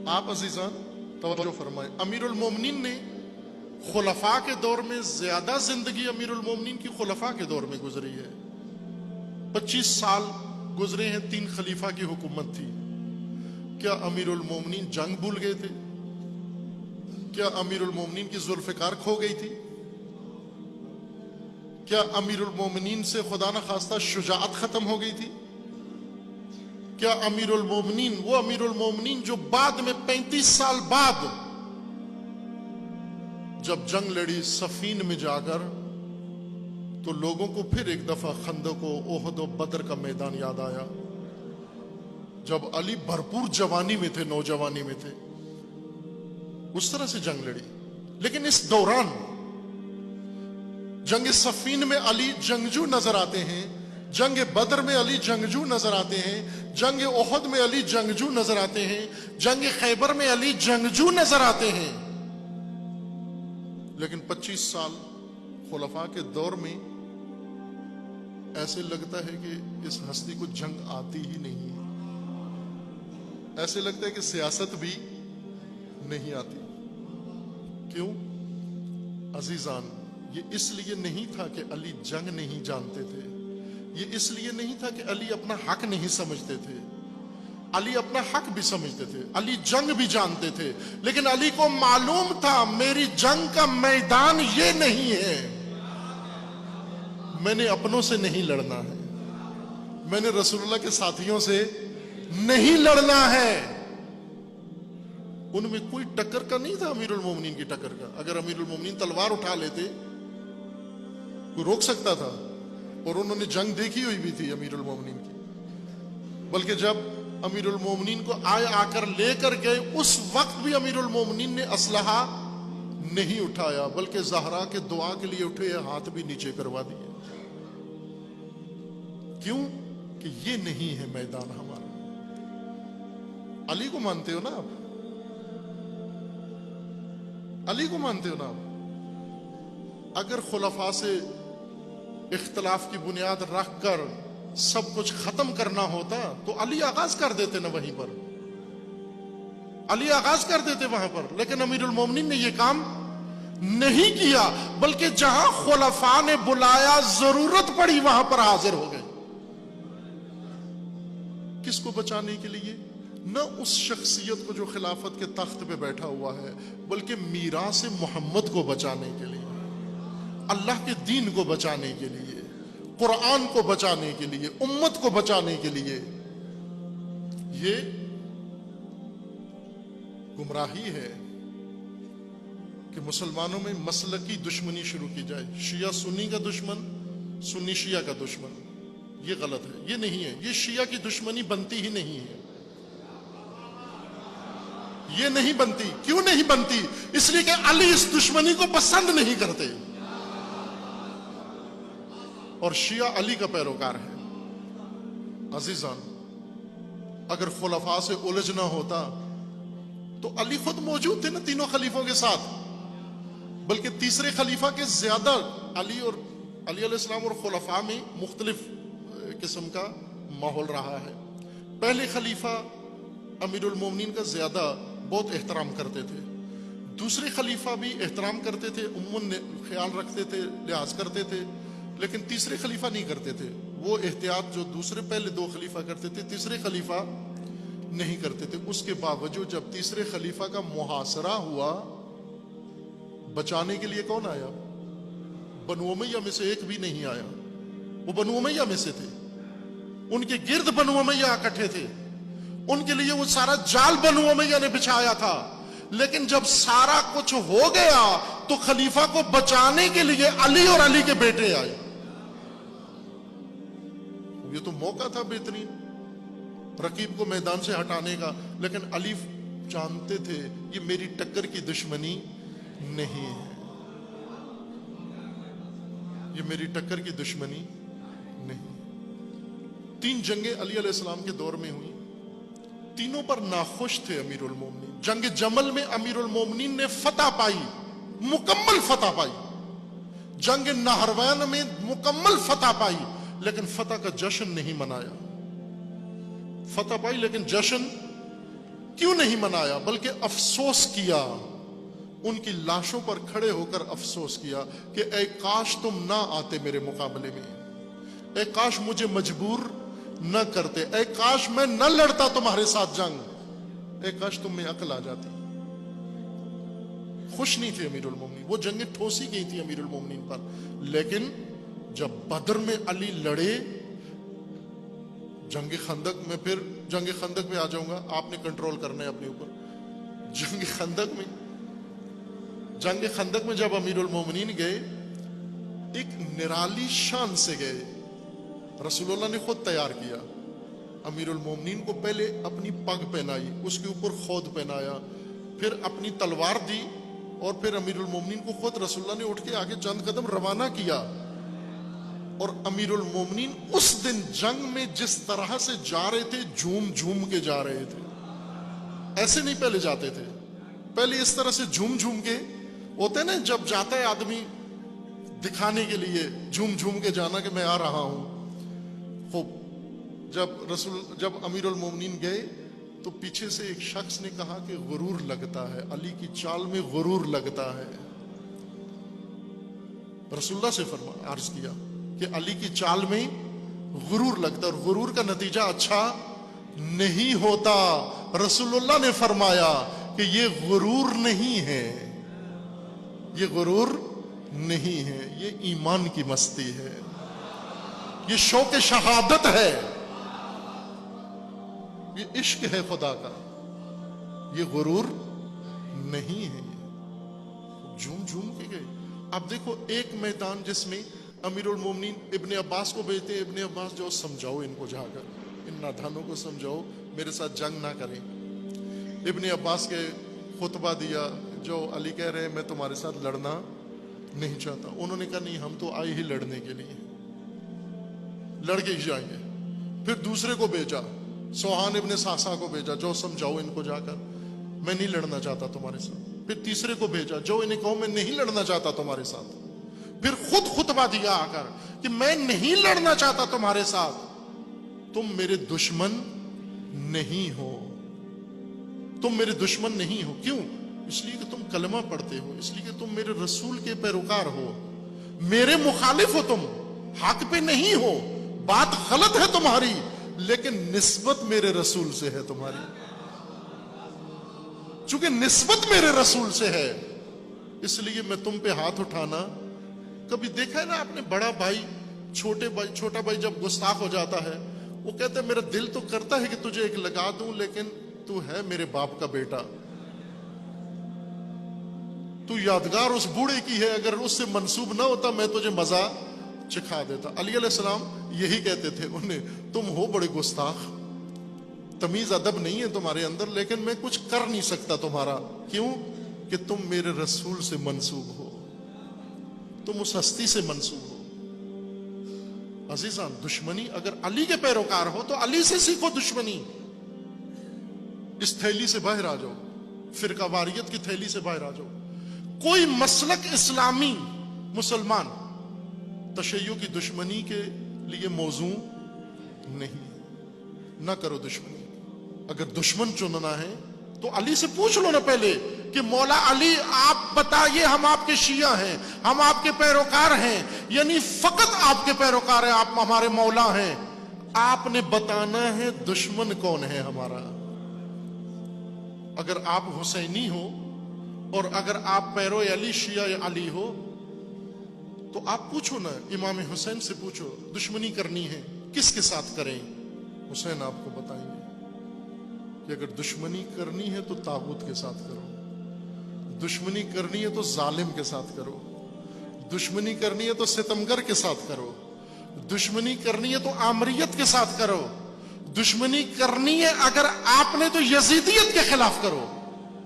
آپ عزیزان توجہ فرمائیں، امیر المومنین نے خلفاء کے دور میں زیادہ زندگی امیر المومنین کی خلفاء کے دور میں گزری ہے۔ 25 سال گزرے ہیں، 3 خلیفہ کی حکومت تھی۔ کیا امیر المومنین جنگ بھول گئے تھے؟ کیا امیر المومنین کی ذوالفقار کھو گئی تھی؟ کیا امیر المومنین سے خدا نہ خواستہ شجاعت ختم ہو گئی تھی؟ کیا امیر المومنین، وہ امیر المومنین جو بعد میں 35 سال بعد جب جنگ لڑی صفین میں جا کر، تو لوگوں کو پھر ایک دفعہ خندق و احد و بدر کا میدان یاد آیا، جب علی بھرپور جوانی میں تھے، نوجوانی میں تھے، اس طرح سے جنگ لڑی۔ لیکن اس دوران جنگ صفین میں علی جنگجو نظر آتے ہیں، جنگ بدر میں علی جنگجو نظر آتے ہیں، جنگ احد میں علی جنگجو نظر آتے ہیں، جنگ خیبر میں علی جنگجو نظر آتے ہیں۔ لیکن 25 سال خلفاء کے دور میں ایسے لگتا ہے کہ اس ہستی کو جنگ آتی ہی نہیں ہے، ایسے لگتا ہے کہ سیاست بھی نہیں آتی۔ کیوں عزیزان؟ یہ اس لیے نہیں تھا کہ علی جنگ نہیں جانتے تھے، یہ اس لیے نہیں تھا کہ علی اپنا حق نہیں سمجھتے تھے، علی اپنا حق بھی سمجھتے تھے، علی جنگ بھی جانتے تھے، لیکن علی کو معلوم تھا میری جنگ کا میدان یہ نہیں ہے، میں نے اپنوں سے نہیں لڑنا ہے، میں نے رسول اللہ کے ساتھیوں سے نہیں لڑنا ہے۔ ان میں کوئی ٹکر کا نہیں تھا امیر المومنین کی ٹکر کا۔ اگر امیر المومنین تلوار اٹھا لیتے کوئی روک سکتا تھا، اور انہوں نے جنگ دیکھی ہوئی بھی تھی امیر المومنین کی۔ بلکہ جب امیر المومنین کو آ کر لے کر گئے، اس وقت بھی امیر المومنین نے اسلحہ نہیں اٹھایا، بلکہ زہرا کے دعا کے لیے اٹھے، ہاتھ بھی نیچے کروا دیے۔ کیوں؟ کہ یہ نہیں ہے میدان ہمارا۔ علی کو مانتے ہو نا آپ؟ علی کو مانتے ہو نا آپ؟ اگر خلفاء سے اختلاف کی بنیاد رکھ کر سب کچھ ختم کرنا ہوتا تو علی آغاز کر دیتے نا، وہیں پر علی آغاز کر دیتے وہاں پر۔ لیکن امیر المومنین نے یہ کام نہیں کیا، بلکہ جہاں خلفاء نے بلایا، ضرورت پڑی، وہاں پر حاضر ہو گئے۔ کس کو بچانے کے لیے؟ نہ اس شخصیت کو جو خلافت کے تخت پہ بیٹھا ہوا ہے، بلکہ میراث محمد کو بچانے کے لیے، اللہ کے دین کو بچانے کے لیے، قرآن کو بچانے کے لیے، امت کو بچانے کے لیے۔ یہ گمراہی ہے کہ مسلمانوں میں مسلکی دشمنی شروع کی جائے، شیعہ سنی کا دشمن، سنی شیعہ کا دشمن۔ یہ غلط ہے، یہ نہیں ہے، یہ شیعہ کی دشمنی بنتی ہی نہیں ہے، یہ نہیں بنتی۔ کیوں نہیں بنتی؟ اس لیے کہ علی اس دشمنی کو پسند نہیں کرتے، اور شیعہ علی کا پیروکار ہے۔ عزیزان، اگر خلفاء سے الجھنا ہوتا تو علی خود موجود تھے نا تینوں خلیفوں کے ساتھ، بلکہ تیسرے خلیفہ کے زیادہ علی علیہ السلام اور خلفاء میں مختلف قسم کا ماحول رہا ہے۔ پہلے خلیفہ امیر المومنین کا زیادہ بہت احترام کرتے تھے، دوسرے خلیفہ بھی احترام کرتے تھے، عموماً خیال رکھتے تھے، لحاظ کرتے تھے، لیکن تیسرے خلیفہ نہیں کرتے تھے۔ وہ احتیاط جو دوسرے پہلے 2 خلیفہ کرتے تھے، تیسرے خلیفہ نہیں کرتے تھے۔ اس کے باوجود جب تیسرے خلیفہ کا محاصرہ ہوا، بچانے کے لیے کون آیا؟ بنو امیہ میں سے ایک بھی نہیں آیا، وہ بنو امیہ میں سے تھے، ان کے گرد بنو امیہ اکٹھے تھے، ان کے لیے وہ سارا جال بنو امیہ نے بچھایا تھا۔ لیکن جب سارا کچھ ہو گیا تو خلیفہ کو بچانے کے لیے علی اور علی کے بیٹے آئے۔ یہ تو موقع تھا بہترین رقیب کو میدان سے ہٹانے کا، لیکن علی جانتے تھے یہ میری ٹکر کی دشمنی نہیں ہے، یہ میری ٹکر کی دشمنی نہیں۔ 3 جنگیں علی علیہ السلام کے دور میں ہوئی، تینوں پر ناخوش تھے امیر المومنین۔ جنگ جمل میں امیر المومنین نے فتح پائی، مکمل فتح پائی۔ جنگ نہروان میں مکمل فتح پائی، لیکن فتح کا جشن نہیں منایا۔ فتح پائی لیکن جشن کیوں نہیں منایا بلکہ افسوس کیا، ان کی لاشوں پر کھڑے ہو کر افسوس کیا کہ اے کاش تم نہ آتے میرے مقابلے میں، اے کاش مجھے مجبور نہ کرتے، اے کاش میں نہ لڑتا تمہارے ساتھ جنگ، اے کاش تم میں عقل آ جاتی۔ خوش نہیں تھے امیر المومنین، وہ جنگیں ٹھوسی گئی تھی امیر المومنین پر، لیکن جب بدر میں علی لڑے، جنگ خندق میں، پھر جنگ خندق میں آ جاؤں گا، آپ نے کنٹرول کرنا ہے اپنے اوپر۔ جنگ خندق میں جب امیر المومنین گئے، ایک نرالی شان سے گئے، رسول اللہ نے خود تیار کیا۔ امیر المومنین کو پہلے اپنی پگ پہنائی، اس کے اوپر خود پہنایا، پھر اپنی تلوار دی، اور پھر امیر المومنین کو خود رسول اللہ نے اٹھ کے آگے چند قدم روانہ کیا۔ اور امیر المومنین اس دن جنگ میں جس طرح سے جا رہے تھے، جھوم جھوم کے جا رہے تھے، ایسے نہیں پہلے جاتے تھے، پہلے اس طرح سے جھوم جھوم کے ہوتے نا، جب جاتا ہے آدمی دکھانے کے لیے جھوم جھوم کے جانا کہ میں آ رہا ہوں۔ خوب جب امیر المومنین گئے تو پیچھے سے ایک شخص نے کہا کہ غرور لگتا ہے، علی کی چال میں غرور لگتا ہے۔ رسول اللہ سے عرض کیا کہ علی کی چال میں غرور لگتا ہے، اور غرور کا نتیجہ اچھا نہیں ہوتا۔ رسول اللہ نے فرمایا کہ یہ غرور نہیں ہے، یہ غرور نہیں ہے، یہ ایمان کی مستی ہے، یہ شوق شہادت ہے، یہ عشق ہے خدا کا، یہ غرور نہیں ہے۔ جھوم جھوم کے گئے۔ اب دیکھو ایک میدان جس میں امیر المومنین ابن عباس کو بھیجتے، ابن عباس جو سمجھاؤ ان کو، جا کر ان نادانوں کو سمجھاؤ میرے ساتھ جنگ نہ کریں۔ ابن عباس کے خطبہ دیا، جو علی کہہ رہے ہیں میں تمہارے ساتھ لڑنا نہیں چاہتا، انہوں نے کہا نہیں ہم تو آئے ہی لڑنے کے لیے، لڑ کے ہی جائیں گے۔ پھر دوسرے کو بھیجا، سوہان ابن ساسا کو بھیجا، جو سمجھاؤ ان کو جا کر میں نہیں لڑنا چاہتا تمہارے ساتھ۔ پھر تیسرے کو بھیجا، جو انہیں کہو میں نہیں لڑنا چاہتا تمہارے ساتھ۔ پھر خود خطبہ دیا آ کر کہ میں نہیں لڑنا چاہتا تمہارے ساتھ، تم میرے دشمن نہیں ہو، تم میرے دشمن نہیں ہو۔ کیوں؟ اس لیے کہ تم کلمہ پڑھتے ہو، اس لیے کہ تم میرے رسول کے پیروکار ہو، میرے مخالف ہو، تم حق پہ نہیں ہو، بات غلط ہے تمہاری لیکن نسبت میرے رسول سے ہے تمہاری، چونکہ نسبت میرے رسول سے ہے اس لیے میں تم پہ ہاتھ اٹھانا۔ کبھی دیکھا ہے نا آپ نے، بڑا بھائی چھوٹا بھائی جب گستاخ ہو جاتا ہے، وہ کہتا ہے میرا دل تو کرتا ہے کہ تجھے ایک لگا دوں، لیکن تو ہے میرے باپ کا بیٹا، تو یادگار اس بوڑھے کی ہے، اگر اس سے منسوب نہ ہوتا میں تجھے مزہ چکھا دیتا۔ علی علیہ السلام یہی کہتے تھے انہیں، تم ہو بڑے گستاخ، تمیز ادب نہیں ہے تمہارے اندر، لیکن میں کچھ کر نہیں سکتا تمہارا، کیوں کہ تم میرے رسول سے منسوب ہو، تم اس ہستی سے منسوب ہو۔ عزیزان، دشمنی اگر علی کے پیروکار ہو تو علی سے سیکھو دشمنی۔ اس تھیلی سے باہر آ جاؤ، فرقہ واریت کی تھیلی سے باہر آ جاؤ۔ کوئی مسلک اسلامی مسلمان تشیع کی دشمنی کے لیے موضوع نہیں، نہ کرو دشمنی۔ اگر دشمن چننا ہے تو علی سے پوچھ لو نا پہلے کہ مولا علی آپ بتائیے، ہم آپ کے شیعہ ہیں، ہم آپ کے پیروکار ہیں، یعنی فقط آپ کے پیروکار ہیں، آپ ہمارے مولا ہیں، آپ نے بتانا ہے دشمن کون ہے ہمارا۔ اگر آپ حسینی ہو اور اگر آپ پیرو علی شیعہ علی ہو تو آپ پوچھو نا، امام حسین سے پوچھو دشمنی کرنی ہے کس کے ساتھ کریں، حسین آپ کو بتائیں گے کہ اگر دشمنی کرنی ہے تو طاغوت کے ساتھ کرو، دشمنی کرنی ہے تو ظالم کے ساتھ کرو، دشمنی کرنی ہے تو ستمگر کے ساتھ کرو، دشمنی کرنی ہے تو آمریت کے ساتھ کرو، دشمنی کرنی ہے اگر آپ نے تو یزیدیت کے خلاف کرو۔